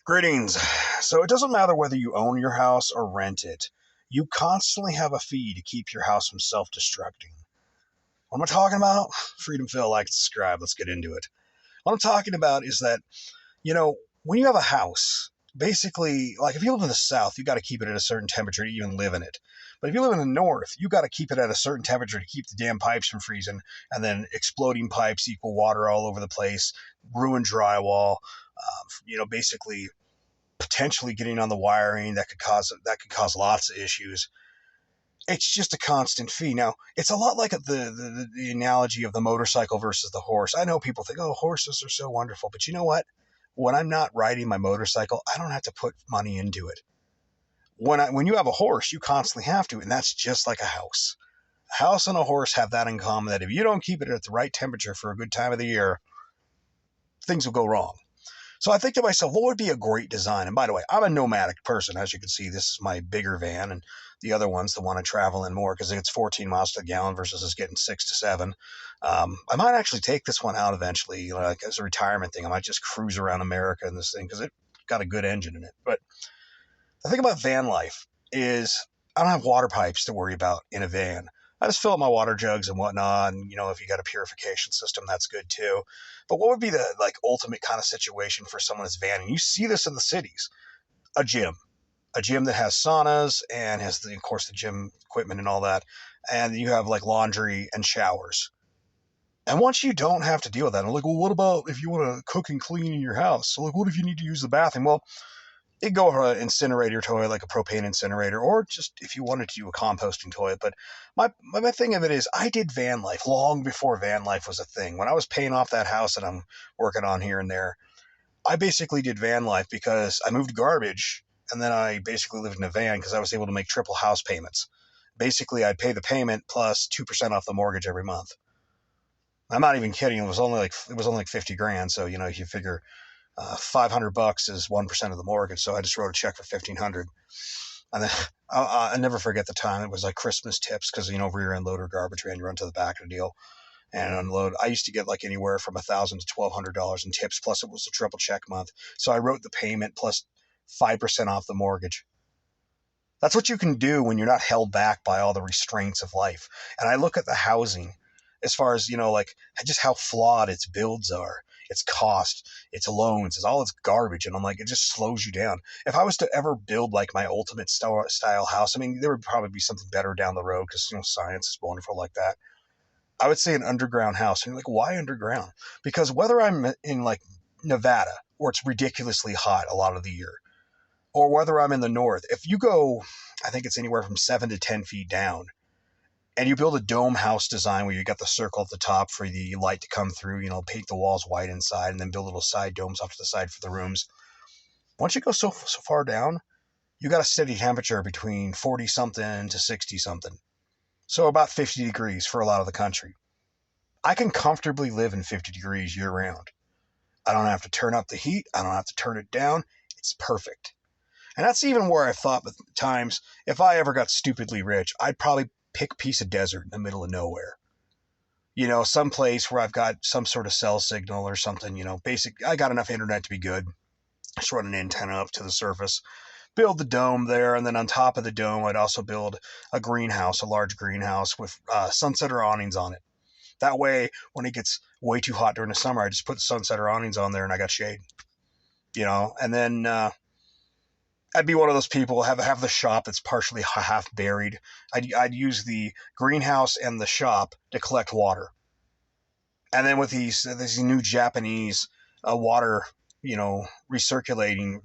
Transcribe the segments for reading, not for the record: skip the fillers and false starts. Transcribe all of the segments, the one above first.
Greetings. So it doesn't matter whether you own your house or rent it. You constantly have a fee to keep your house from self-destructing. What am I talking about? Freedom Phil likes to subscribe. Let's get into it. What I'm talking about is that, when you have a house, basically, like if you live in the South, you got to keep it at a certain temperature to even live in it. But if you live in the North, you got to keep it at a certain temperature to keep the damn pipes from freezing. And then exploding pipes equal water all over the place, ruined drywall, basically potentially getting on the wiring that could cause lots of issues. It's just a constant fee. Now, it's a lot like the analogy of the motorcycle versus the horse. I know people think, oh, horses are so wonderful, but you know what? When I'm not riding my motorcycle, I don't have to put money into it. When you have a horse, you constantly have to, and that's just like a house. A house and a horse have that in common, that if you don't keep it at the right temperature for a good time of the year, things will go wrong. So I think to myself, what would be a great design? And by the way, I'm a nomadic person. As you can see, this is my bigger van, and the other one's the one I travel in more because it's 14 miles to the gallon versus us getting 6 to 7. I might actually take this one out eventually, like as a retirement thing. I might just cruise around America in this thing because it got a good engine in it. But the thing about van life is I don't have water pipes to worry about in a van. I just fill up my water jugs and whatnot. And, if you got a purification system, that's good too. But what would be the ultimate kind of situation for someone's van? And you see this in the cities, a gym, that has saunas and has of course, the gym equipment and all that. And you have like laundry and showers. And once you don't have to deal with that, I'm like, well, what about if you want to cook and clean in your house? So like, what if you need to use the bathroom? Well, it go for an incinerator toilet, like a propane incinerator, or just if you wanted to do a composting toilet. But my thing of it is, I did van life long before van life was a thing. When I was paying off that house that I'm working on here and there, I basically did van life because I moved garbage, and then I basically lived in a van because I was able to make triple house payments. Basically, I'd pay the payment plus 2% off the mortgage every month. I'm not even kidding. It was only like 50 grand. So, if you figure $500 is 1% of the mortgage, so I just wrote a check for 1,500. And then I never forget the time. It was like Christmas tips because rear end loader garbage van, you run to the back of the deal and unload. I used to get like anywhere from $1,000 to $1,200 in tips. Plus, it was a triple check month, so I wrote the payment plus 5% off the mortgage. That's what you can do when you're not held back by all the restraints of life. And I look at the housing as far as, like just how flawed its builds are, its cost, its loans, it's all its garbage. And I'm like, it just slows you down. If I was to ever build like my ultimate style house, I mean, there would probably be something better down the road because, science is wonderful like that. I would say an underground house. And you're like, why underground? Because whether I'm in like Nevada, where it's ridiculously hot a lot of the year, or whether I'm in the north, if you go, I think it's anywhere from 7 to 10 feet down, and you build a dome house design where you got the circle at the top for the light to come through, paint the walls white inside, and then build little side domes off to the side for the rooms. Once you go so far down, you got a steady temperature between 40 something to 60 something. So about 50 degrees for a lot of the country. I can comfortably live in 50 degrees year round. I don't have to turn up the heat. I don't have to turn it down. It's perfect. And that's even where I thought at times, if I ever got stupidly rich, I'd probably pick a piece of desert in the middle of nowhere. Some place where I've got some sort of cell signal or something, I got enough internet to be good. Just run an antenna up to the surface, build the dome there, and then on top of the dome, I'd also build a greenhouse, a large greenhouse with sunsetter awnings on it. That way, when it gets way too hot during the summer, I just put the sunsetter awnings on there and I got shade. And then I'd be one of those people have the shop that's partially half buried. I'd use the greenhouse and the shop to collect water, and then with these new Japanese water, recirculating,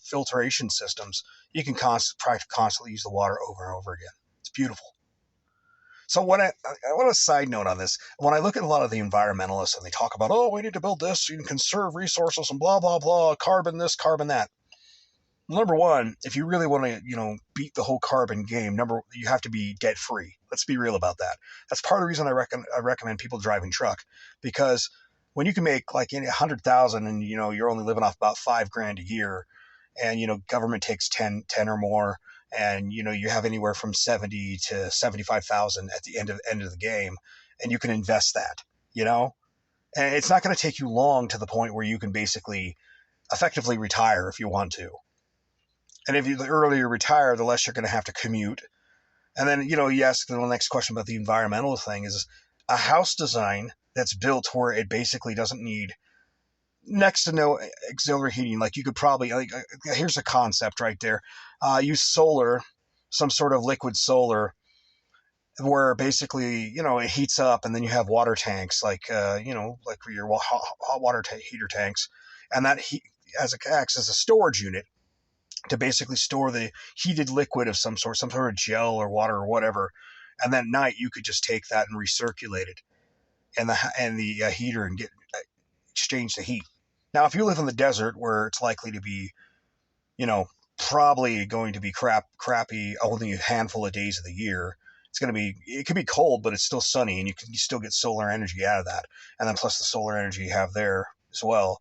filtration systems, you can constantly use the water over and over again. It's beautiful. So I want a side note on this. When I look at a lot of the environmentalists and they talk about, oh, we need to build this, you can conserve resources and blah blah blah, carbon this, carbon that. Number one, if you really want to, beat the whole carbon game, you have to be debt free. Let's be real about that. That's part of the reason I recommend people driving truck, because when you can make like 100,000 and you're only living off about $5,000 a year, and government takes 10 or more, and you have anywhere from 70 to 75,000 at the end of the game, and you can invest that, and it's not going to take you long to the point where you can basically effectively retire if you want to. And if you the earlier you retire, the less you're going to have to commute. And then, you ask the next question about the environmental thing is a house design that's built where it basically doesn't need next to no auxiliary heating. Like you could probably, here's a concept right there. Use solar, some sort of liquid solar, where basically, it heats up and then you have water tanks, like your hot water heater tanks. And that heat acts as a storage unit to basically store the heated liquid of some sort of gel or water or whatever. And then at night you could just take that and recirculate it in the heater and get exchange the heat. Now, if you live in the desert where it's likely to be, you know, probably going to be crappy only a handful of days of the year. It can be cold, but it's still sunny, and you still get solar energy out of that. And then plus the solar energy you have there as well.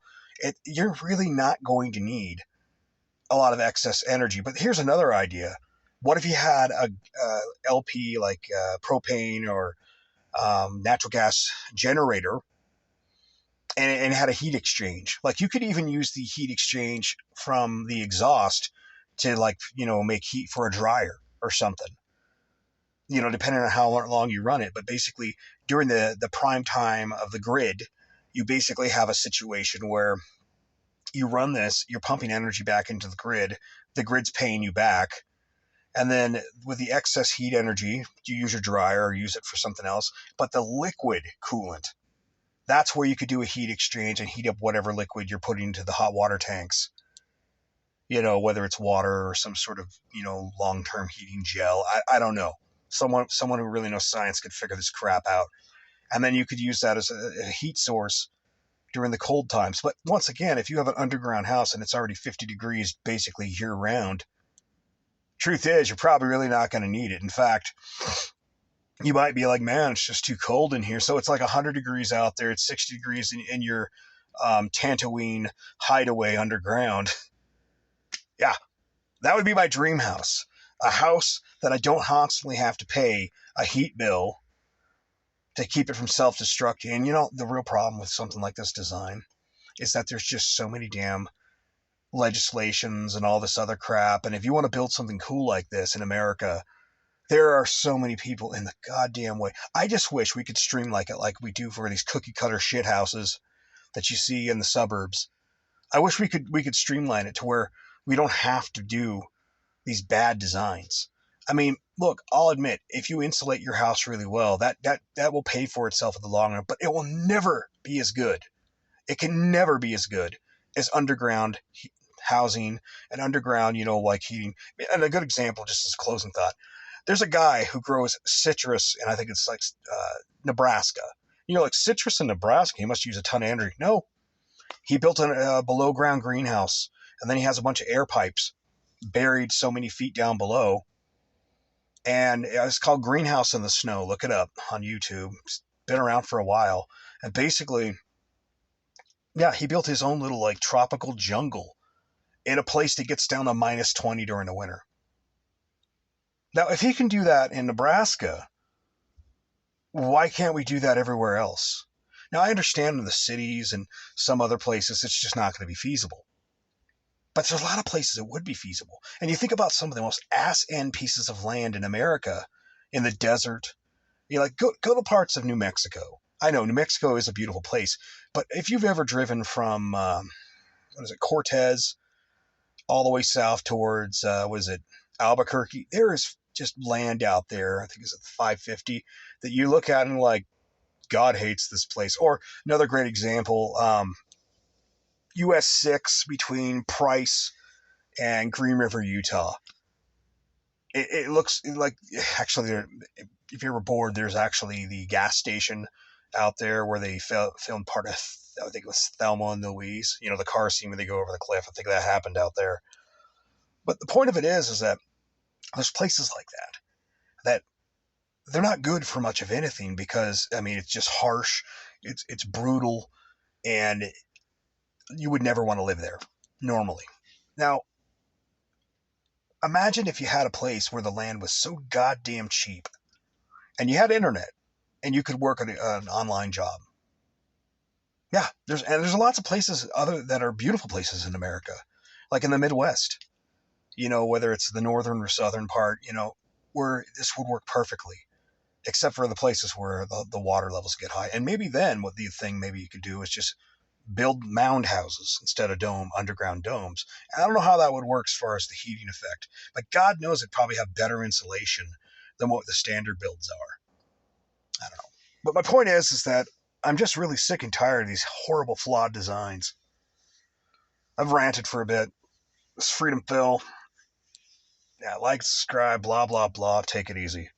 You're really not going to need a lot of excess energy. But here's another idea. What if you had a LP like propane or natural gas generator and had a heat exchange? Like you could even use the heat exchange from the exhaust to make heat for a dryer or something, depending on how long you run it. But basically during the prime time of the grid, you basically have a situation where you run this, you're pumping energy back into the grid's paying you back. And then with the excess heat energy, you use your dryer or use it for something else. But the liquid coolant, that's where you could do a heat exchange and heat up whatever liquid you're putting into the hot water tanks. Whether it's water or some sort of, long-term heating gel. I don't know. Someone who really knows science could figure this crap out. And then you could use that as a heat source during the cold times. But once again, if you have an underground house and it's already 50 degrees basically year round, truth is you're probably really not going to need it. In fact, you might be like, man, it's just too cold in here. So it's like 100 degrees out there. It's 60 degrees in your Tatooine hideaway underground. Yeah, that would be my dream house. A house that I don't constantly have to pay a heat bill to keep it from self-destructing. And the real problem with something like this design is that there's just so many damn legislations and all this other crap. And if you want to build something cool like this in America, there are so many people in the goddamn way. I just wish we could streamline it like we do for these cookie cutter shit houses that you see in the suburbs. I wish we could streamline it to where we don't have to do these bad designs. I mean, look, I'll admit, if you insulate your house really well, that will pay for itself in the long run, but it will never be as good. It can never be as good as underground housing and underground, like heating. And a good example, just as a closing thought, there's a guy who grows citrus, and I think it's like Nebraska. Like citrus in Nebraska, he must use a ton of energy. No, he built a below ground greenhouse, and then he has a bunch of air pipes buried so many feet down below. And it's called Greenhouse in the Snow. Look it up on YouTube. It's been around for a while. And basically, yeah, he built his own little tropical jungle in a place that gets down to minus 20 during the winter. Now, if he can do that in Nebraska, why can't we do that everywhere else? Now, I understand in the cities and some other places it's just not going to be feasible. But there's a lot of places it would be feasible. And you think about some of the most ass-end pieces of land in America, in the desert. Go to parts of New Mexico. I know New Mexico is a beautiful place, but if you've ever driven from Cortez, all the way south towards Albuquerque, there is just land out there. I think it's at 550 that you look at and God hates this place. Or another great example. US 6 between Price and Green River, Utah. It looks like, actually, if you're ever bored, there's actually the gas station out there where they filmed part of, I think it was Thelma and Louise, the car scene when they go over the cliff. I think that happened out there. But the point of it is that there's places like that they're not good for much of anything because, it's just harsh, it's brutal, and you would never want to live there normally. Now, imagine if you had a place where the land was so goddamn cheap and you had internet and you could work an online job. Yeah, there's lots of places other that are beautiful places in America, like in the Midwest. Whether it's the northern or southern part, where this would work perfectly, except for the places where the water levels get high. And maybe then what the thing maybe you could do is just build mound houses instead of underground domes. And I don't know how that would work as far as the heating effect, but God knows it'd probably have better insulation than what the standard builds are. I don't know. But my point is that I'm just really sick and tired of these horrible flawed designs. I've ranted for a bit. This Freedom Phil. Yeah, like, subscribe, blah, blah, blah. Take it easy.